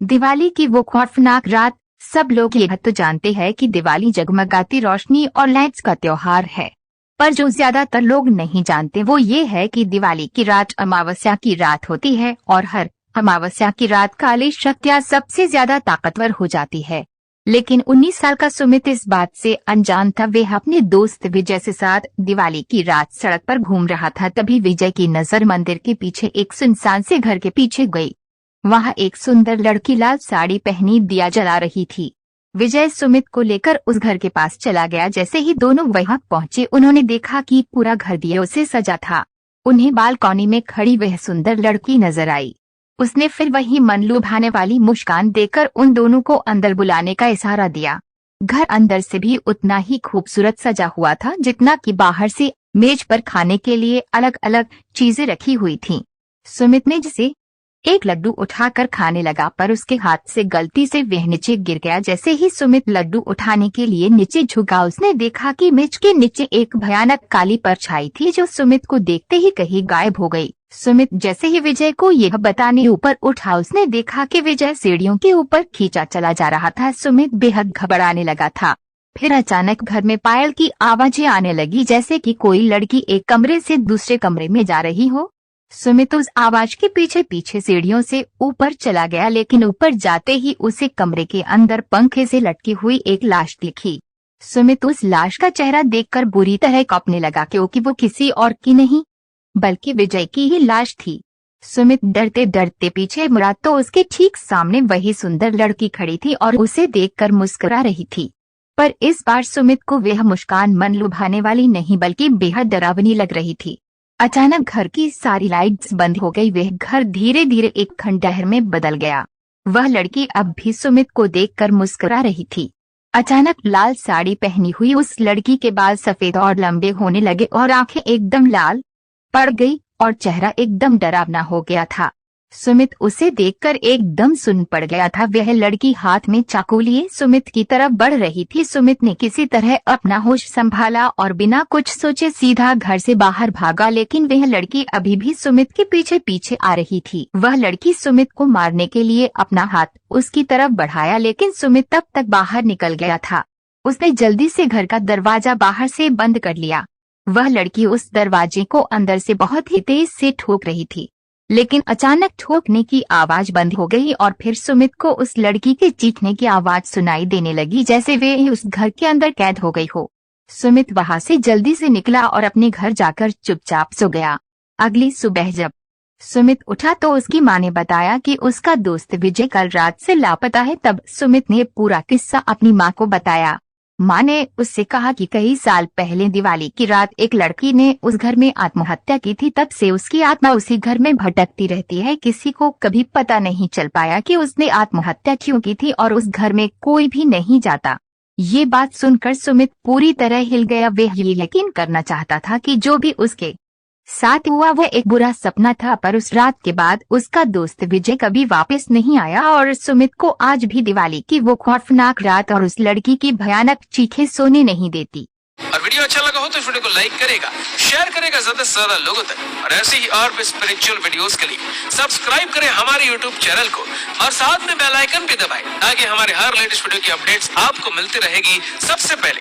दिवाली की वो खौफनाक रात। सब लोग यह तो जानते हैं कि दिवाली जगमगाती रोशनी और लाइट्स का त्योहार है, पर जो ज्यादातर लोग नहीं जानते वो ये है कि दिवाली की रात अमावस्या की रात होती है और हर अमावस्या की रात काली शक्तियाँ सबसे ज्यादा ताकतवर हो जाती है। लेकिन 19 साल का सुमित इस बात से अनजान था। वह अपने दोस्त विजय के साथ दिवाली की रात सड़क पर घूम रहा था। तभी विजय की नजर मंदिर के पीछे एक सुनसान से घर के पीछे गई। वहाँ एक सुंदर लड़की लाल साड़ी पहनी दिया जला रही थी। विजय सुमित को लेकर उस घर के पास चला गया। जैसे ही दोनों वहां पहुंचे उन्होंने देखा कि पूरा घर दियों से सजा था। उन्हें बालकनी में खड़ी वह सुंदर लड़की नजर आई। उसने फिर वही मन लुभाने वाली मुस्कान देकर उन दोनों को अंदर बुलाने का इशारा दिया। घर अंदर से भी उतना ही खूबसूरत सजा हुआ था जितना कि बाहर से। मेज पर खाने के लिए अलग अलग चीजें रखी हुई थीं। सुमित ने जिसे एक लड्डू उठाकर खाने लगा, पर उसके हाथ से गलती से वह नीचे गिर गया। जैसे ही सुमित लड्डू उठाने के लिए नीचे झुका, उसने देखा कि मेज के नीचे एक भयानक काली परछाई थी जो सुमित को देखते ही कहीं गायब हो गई। सुमित जैसे ही विजय को यह बताने ऊपर उठा, उसने देखा कि विजय सीढ़ियों के ऊपर खींचा चला जा रहा था। सुमित बेहद घबराने लगा था। फिर अचानक घर में पायल की आवाजें आने लगी, जैसे कि कोई लड़की एक कमरे से दूसरे कमरे में जा रही हो। सुमित उस आवाज के पीछे पीछे सीढ़ियों से ऊपर चला गया, लेकिन ऊपर जाते ही उसे कमरे के अंदर पंखे से लटकी हुई एक लाश दिखी। सुमित उस लाश का चेहरा देखकर बुरी तरह कांपने लगा, क्योंकि वो किसी और की नहीं बल्कि विजय की ही लाश थी। सुमित डरते डरते पीछे मुड़ा तो उसके ठीक सामने वही सुंदर लड़की खड़ी थी और उसे देखकर मुस्कुरा रही थी। पर इस बार सुमित को वह मुस्कान मन लुभाने वाली नहीं बल्कि बेहद डरावनी लग रही थी। अचानक घर की सारी लाइट्स बंद हो गई। वह घर धीरे धीरे एक खंडहर में बदल गया। वह लड़की अब भी सुमित को देखकर मुस्कुरा रही थी। अचानक लाल साड़ी पहनी हुई उस लड़की के बाल सफेद और लंबे होने लगे और आंखें एकदम लाल पड़ गई और चेहरा एकदम डरावना हो गया था। सुमित उसे देखकर एकदम सुन्न पड़ गया था। वह लड़की हाथ में चाकू लिए सुमित की तरफ बढ़ रही थी। सुमित ने किसी तरह अपना होश संभाला और बिना कुछ सोचे सीधा घर से बाहर भागा, लेकिन वह लड़की अभी भी सुमित के पीछे पीछे आ रही थी। वह लड़की सुमित को मारने के लिए अपना हाथ उसकी तरफ बढ़ाया, लेकिन सुमित तब तक बाहर निकल गया था। उसने जल्दी से घर का दरवाजा बाहर से बंद कर लिया। वह लड़की उस दरवाजे को अंदर से बहुत ही तेज से ठोक रही थी, लेकिन अचानक ठोकने की आवाज बंद हो गई और फिर सुमित को उस लड़की के चीखने की आवाज सुनाई देने लगी, जैसे वे उस घर के अंदर कैद हो गई हो। सुमित वहां से जल्दी से निकला और अपने घर जाकर चुपचाप सो गया। अगली सुबह जब सुमित उठा तो उसकी माँ ने बताया कि उसका दोस्त विजय कल रात से लापता है। तब सुमित ने पूरा किस्सा अपनी माँ को बताया। माँ ने उससे कहा कि कई साल पहले दिवाली की रात एक लड़की ने उस घर में आत्महत्या की थी। तब से उसकी आत्मा उसी घर में भटकती रहती है। किसी को कभी पता नहीं चल पाया कि उसने आत्महत्या क्यों की थी और उस घर में कोई भी नहीं जाता। ये बात सुनकर सुमित पूरी तरह हिल गया। वह ये यकीन करना चाहता था कि जो भी उसके साथ हुआ वह एक बुरा सपना था, पर उस रात के बाद उसका दोस्त विजय कभी वापस नहीं आया और सुमित को आज भी दिवाली की वो खौफनाक रात और उस लड़की की भयानक चीखें सोने नहीं देती। और वीडियो अच्छा लगा हो तो इस वीडियो को लाइक करेगा, शेयर करेगा ज्यादा से ज्यादा लोगों तक, और ऐसे ही और भी स्पिरिचुअल वीडियोस के लिए सब्सक्राइब करें हमारे YouTube चैनल को और साथ में बेल आइकन भी दबाएं ताकि हमारे हर लेटेस्ट वीडियो की अपडेट्स आपको मिलती रहेगी सबसे पहले।